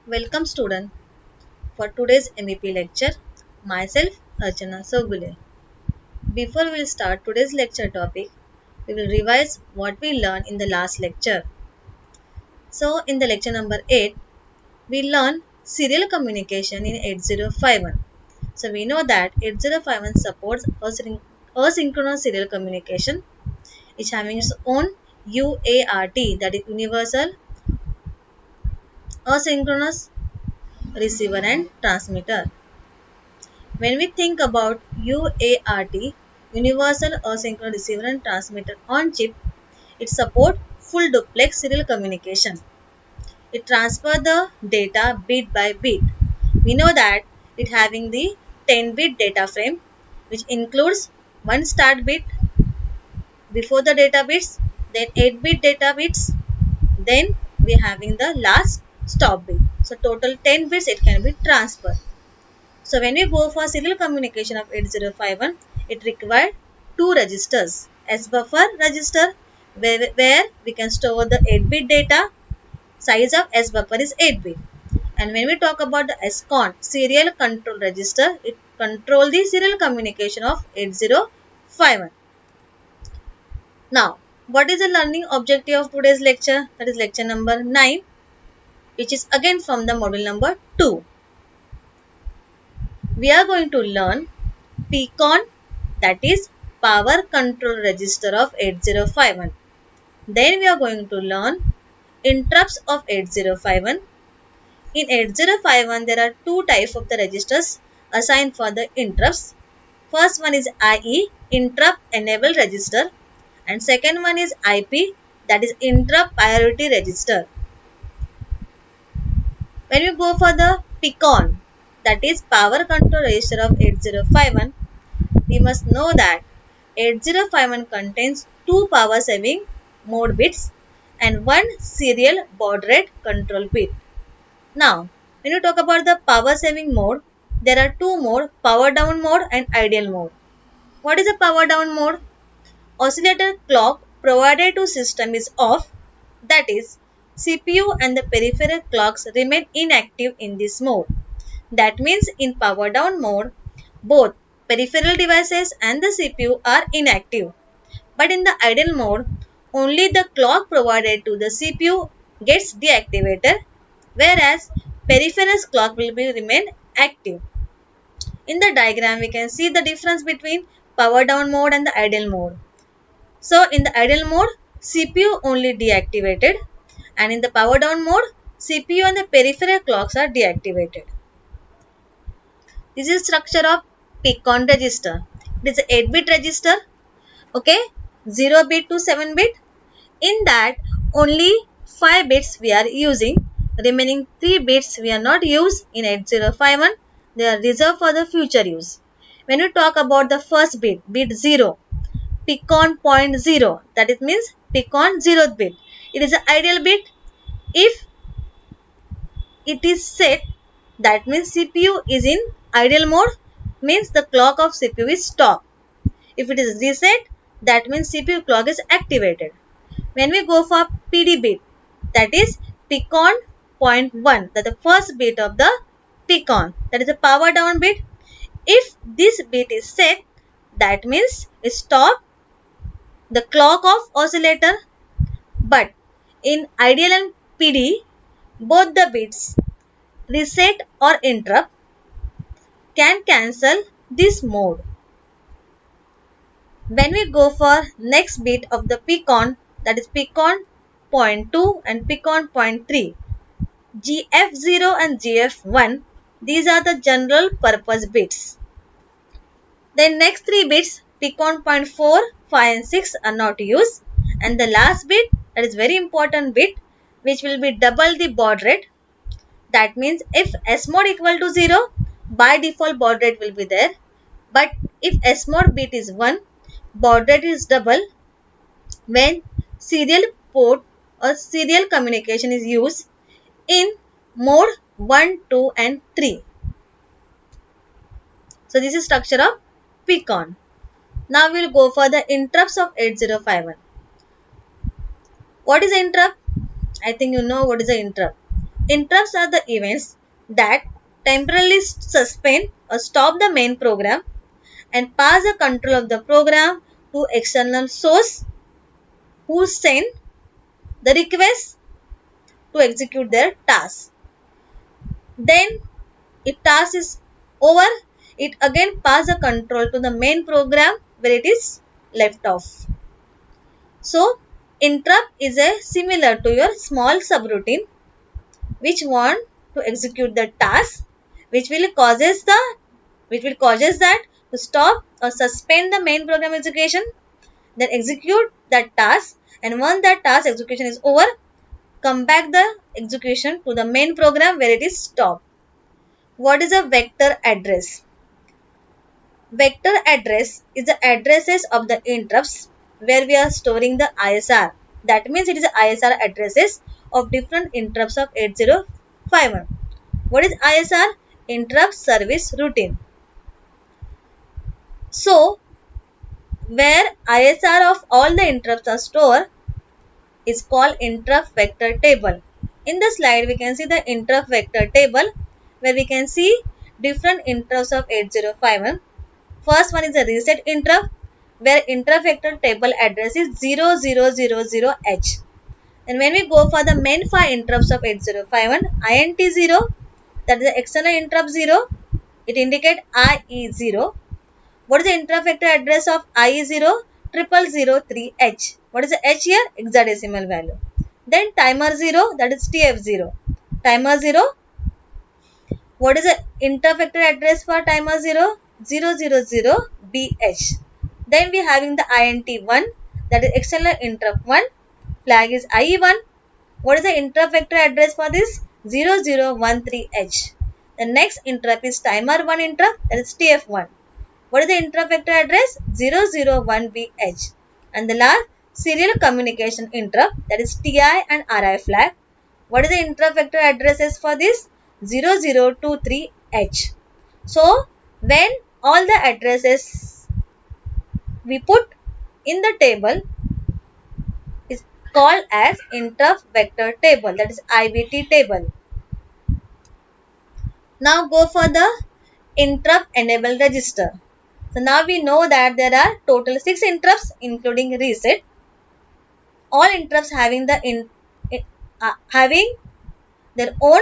Welcome student for today's MEP lecture. Myself Archana Sogule. Before we start today's lecture topic, we will revise what we learned in the last lecture. So in the lecture number 8, we learned serial communication in 8051. So we know that 8051 supports asynchronous serial communication, which having its own UART, that is Universal Asynchronous Receiver and Transmitter. When we think about UART, Universal Asynchronous Receiver and Transmitter on chip, it supports full duplex serial communication. It transfers the data bit by bit. We know that it having the 10-bit data frame, which includes one start bit before the data bits, then 8-bit data bits, then we having the last stop bit. So total 10 bits it can be transferred. So when we go for serial communication of 8051, it required two registers. S buffer register where we can store the 8-bit data. Size of S buffer is 8-bit. And when we talk about the SCON, serial control register, it control the serial communication of 8051. Now, what is the learning objective of today's lecture? That is lecture number 9, which is again from the module number 2. We are going to learn PCON, that is power control register of 8051. Then we are going to learn interrupts of 8051. In 8051 there are two types of the registers assigned for the interrupts. First one is IE, interrupt enable register, and second one is IP, that is interrupt priority register. When we go for the PCON, that is power control register of 8051, we must know that 8051 contains two power saving mode bits and one serial baud rate control bit. Now, when you talk about the power saving mode, there are two modes, power down mode and ideal mode. What is the power down mode? Oscillator clock provided to system is off, that is CPU and the peripheral clocks remain inactive in this mode. That means in power down mode, both peripheral devices and the CPU are inactive. But in the idle mode, only the clock provided to the CPU gets deactivated, whereas peripherals clock will be remain active. In the diagram, we can see the difference between power down mode and the idle mode. So in the idle mode, CPU only deactivated, and in the power down mode, CPU and the peripheral clocks are deactivated. This is structure of PCON register. It is a 8-bit register, okay, 0 bit to 7 bit. In that, only 5 bits we are using. Remaining 3 bits we are not used in 8051. They are reserved for the future use. When we talk about the first bit, bit 0, PCON point 0, that it means PCON 0th bit. It is an ideal bit. If it is set, that means CPU is in idle mode, means the clock of CPU is stopped. If it is reset, that means CPU clock is activated. When we go for PD bit, that is PCON point 1, that is the first bit of the PCON, that is the power down bit. If this bit is set, that means stop the clock of oscillator. But in ideal and PD, both the bits reset or interrupt can cancel this mode. When we go for next bit of the PCON, that is PCON point 2 and PCON point 3, GF0 and GF1, these are the general purpose bits. Then next 3 bits, PCON point 4, 5 and 6 are not used, and the last bit, that is very important bit, which will be double the baud rate. That means if S mod equal to 0, by default baud rate will be there. But if S mod bit is 1, baud rate is double when serial port or serial communication is used in mode 1, 2 and 3. So this is structure of PCON. Now we will go for the interrupts of 8051. What is interrupt? I think you know what is the interrupt. Interrupts are the events that temporarily suspend or stop the main program and pass the control of the program to external source who send the request to execute their task. Then if task is over, it again pass the control to the main program where it is left off. So interrupt is a similar to your small subroutine which want to execute the task which will causes that to stop or suspend the main program execution, then execute that task, and once that task execution is over, come back the execution to the main program where it is stopped. What is a vector address? Vector address is the addresses of the interrupts where we are storing the ISR. That means it is the ISR addresses of different interrupts of 8051. What is ISR? Interrupt service routine. So, where ISR of all the interrupts are stored is called interrupt vector table. In the slide, we can see the interrupt vector table where we can see different interrupts of 8051. First one is a reset interrupt where interrupt vector table address is 0000H. And when we go for the main 5 interrupts of 8051, INT0, that is the external interrupt 0, it indicates IE0. What is the interrupt vector address of IE0? 0003H. What is the H here? Hexadecimal value. Then timer 0, that is TF0. Timer 0, what is the interrupt vector address for timer 0? 000BH. Then we having the INT1, that is external interrupt 1. Flag is IE1. What is the interrupt vector address for this? 0013H. The next interrupt is timer 1 interrupt, that is TF1. What is the interrupt vector address? 001BH. And the last serial communication interrupt, that is TI and RI flag. What is the interrupt vector addresses for this? 0023H. So, when all the addresses we put in the table is called as interrupt vector table, that is IVT table. Now go for the interrupt enable register. So now we know that there are total 6 interrupts including reset. All interrupts having having their own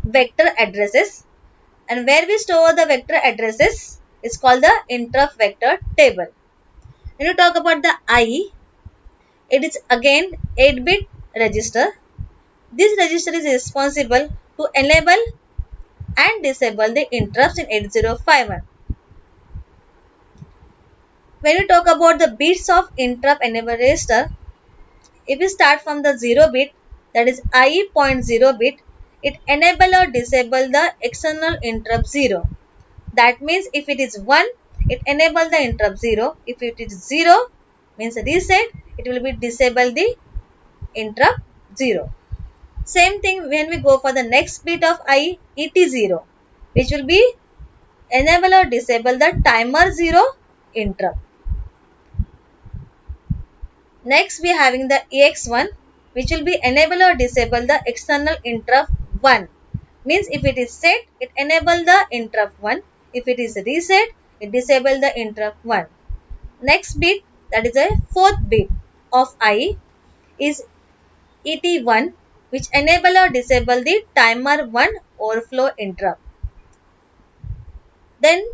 vector addresses, and where we store the vector addresses is called the interrupt vector table. When you talk about the I, it is again 8-bit register. This register is responsible to enable and disable the interrupts in 8051. When we talk about the bits of interrupt enable register, if we start from the 0 bit, that is I.0 bit, it enable or disable the external interrupt 0. That means if it is 1, it enable the interrupt 0. If it is 0, means reset, it will be disable the interrupt 0. Same thing when we go for the next bit of I, ET0, which will be enable or disable the timer 0 interrupt. Next we are having the EX1, which will be enable or disable the external interrupt 1. Means if it is set, it enable the interrupt 1. If it is reset, it disable the interrupt 1. Next bit, that is a 4th bit of I, is ET1, which enable or disable the timer 1 overflow interrupt. Then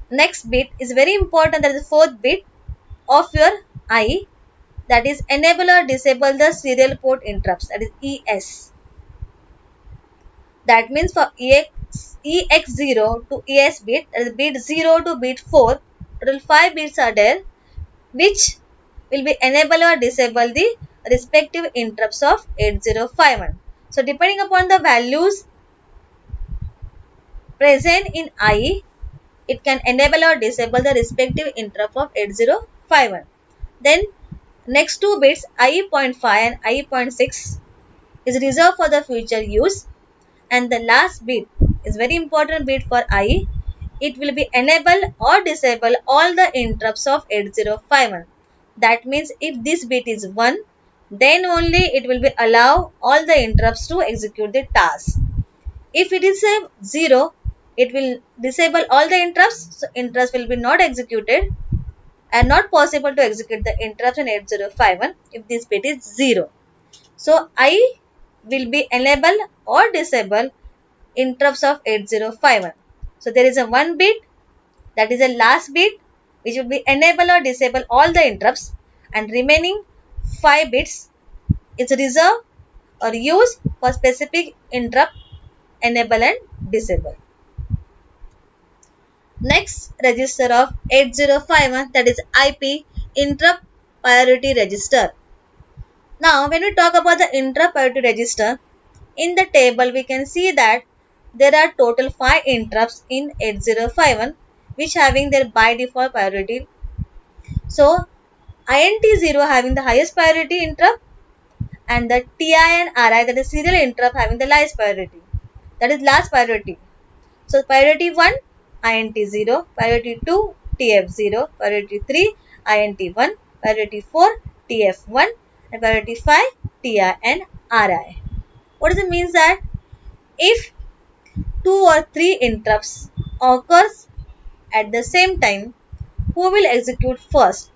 next bit is very important, that is the 4th bit of your I, that is enable or disable the serial port interrupts, that is ES. That means for EX0 to ES bit, that is bit 0 to bit 4, total 5 bits are there, which will be enable or disable the respective interrupts of 8051. So depending upon the values present in I, it can enable or disable the respective interrupt of 8051. Then next 2 bits IE.5 and IE.6 is reserved for the future use, and the last bit is very important bit for I. It will be enable or disable all the interrupts of 8051. That means if this bit is 1, then only it will be allow all the interrupts to execute the task. If it is a 0, it will disable all the interrupts, so interrupts will be not executed and not possible to execute the interrupts in 8051 if this bit is 0. So I will be enable or disable interrupts of 8051. So there is a one bit, that is a last bit, which will be enable or disable all the interrupts, and remaining 5 bits is reserved or used for specific interrupt enable and disable. Next register of 8051, that is IP, interrupt priority register. Now when we talk about the interrupt priority register, in the table we can see that there are total 5 interrupts in 8051 which having their by default priority. So INT0 having the highest priority interrupt, and the TI and RI, that is serial interrupt, having the last priority, that is last priority. So priority 1 INT0, priority 2 TF0, priority 3 INT1, priority 4 TF1, and priority 5 TI and RI. What does it mean that if 2 or 3 interrupts occurs at the same time, who will execute first?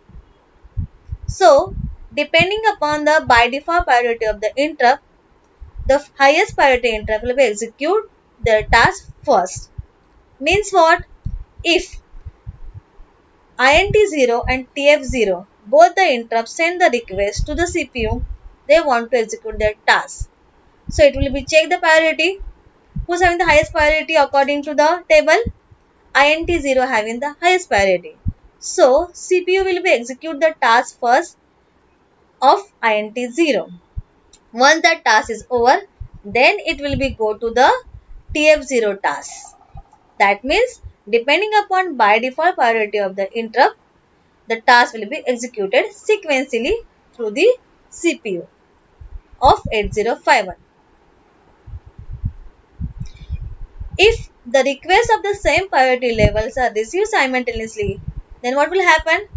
So depending upon the by default priority of the interrupt, the highest priority interrupt will be execute their task first. Means what? If INT0 and TF0, both the interrupts send the request to the CPU, they want to execute their task. So it will be check the priority. Who's having the highest priority according to the table? INT0 having the highest priority. So CPU will be execute the task first of INT0. Once that task is over, then it will be go to the TF0 task. That means depending upon by default priority of the interrupt, the task will be executed sequentially through the CPU of 8051. If the requests of the same priority levels are received simultaneously, then what will happen?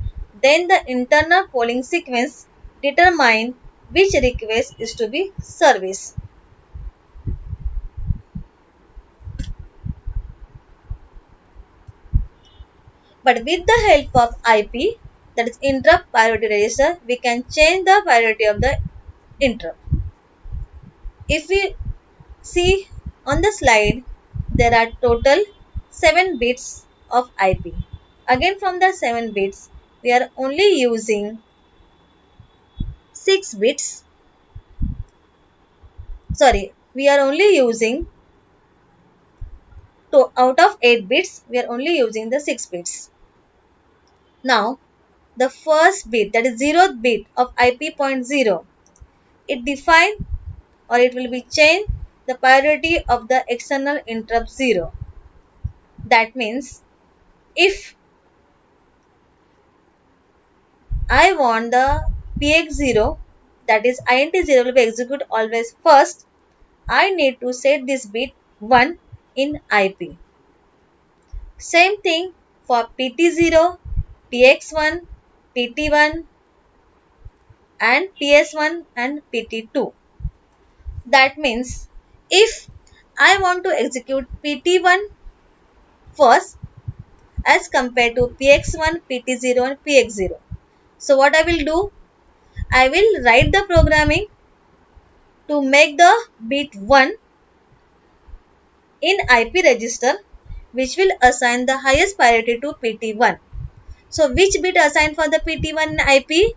Then the internal polling sequence determine which request is to be serviced. But with the help of IP, that is interrupt priority register, we can change the priority of the interrupt. If we see on the slide, there are total 7 bits of IP. Again from the 7 bits, we are only using 6 bits. Sorry, we are only using out of 8 bits, we are only using the 6 bits. Now, the first bit, that is 0th bit of IP point 0, it define or it will be change the priority of the external interrupt 0. That means if I want the PX0, that is INT0 will be executed always first, I need to set this bit 1 in IP. Same thing for PT0, PX1, PT1 and PS1 and PT2. That means if I want to execute PT1 first as compared to PX1, PT0 and PX0. So what I will do? I will write the programming to make the bit 1 in IP register, which will assign the highest priority to PT1. So which bit assigned for the PT1 in IP?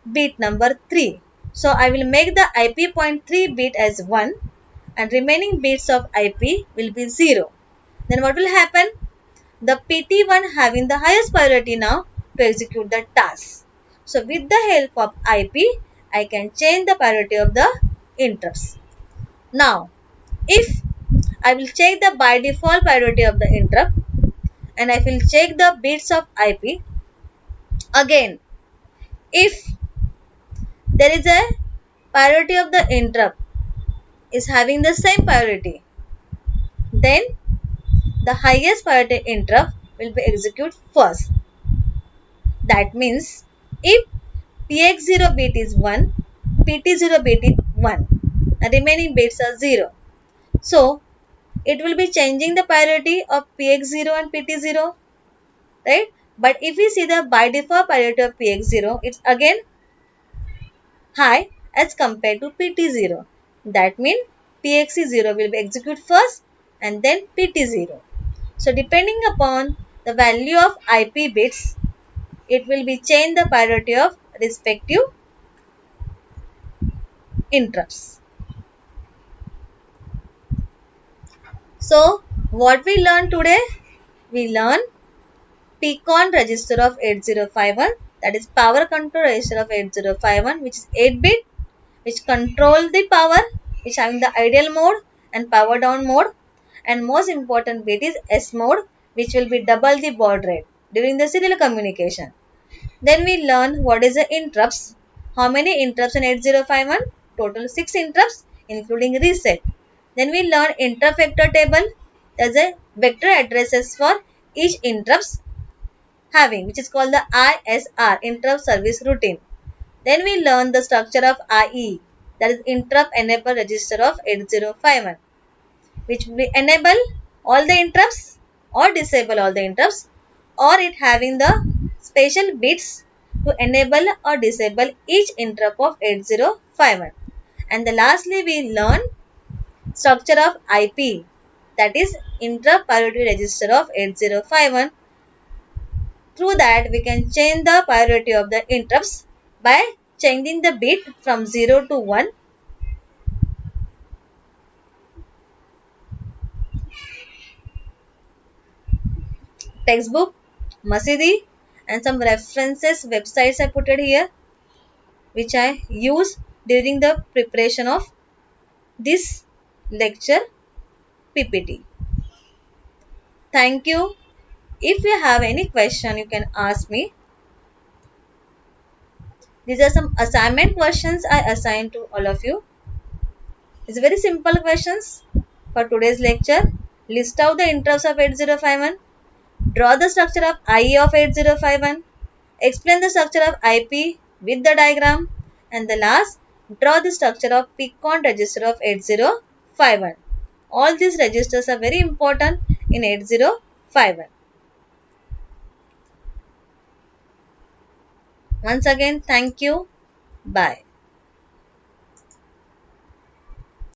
Bit number 3. So I will make the IP point 3 bit as 1 and remaining bits of IP will be 0. Then what will happen? The PT1 having the highest priority now to execute the task. So with the help of IP, I can change the priority of the interrupts. Now, if I will check the by default priority of the interrupt and I will check the bits of IP. Again, if there is a priority of the interrupt is having the same priority, then the highest priority interrupt will be executed first. That means if PX0 bit is 1, PT0 bit is 1 and remaining bits are 0. So it will be changing the priority of PX0 and PT0, right? But if we see the by default priority of PX0, it's again high as compared to PT0. That means PX0 will be executed first and then PT0. So depending upon the value of IP bits, it will be change the priority of respective interrupts. So what we learned today? We learned PCON register of 8051, that is power control register of 8051, which is 8 bit, which control the power, which having the ideal mode and power down mode, and most important bit is S mode, which will be double the baud rate during the serial communication. Then we learn what is the interrupts. How many interrupts in 8051? Total 6 interrupts including reset. Then we learn interrupt vector table. There's a vector addresses for each interrupts having, which is called the ISR, interrupt service routine. Then we learn the structure of IE, that is interrupt enable register of 8051, which will enable all the interrupts or disable all the interrupts, or it having the special bits to enable or disable each interrupt of 8051. And the lastly we learn structure of IP, that is interrupt priority register of 8051. Through that we can change the priority of the interrupts by changing the bit from 0 to 1. Textbook, Masidi, and some references websites I put it here, which I use during the preparation of this lecture PPT. Thank you. If you have any question, you can ask me. These are some assignment questions I assigned to all of you. It's very simple questions for today's lecture. List out the interrupts of 8051. Draw the structure of IE of 8051. Explain the structure of IP with the diagram. And the last, draw the structure of PCON register of 8051. All these registers are very important in 8051. Once again, thank you. Bye.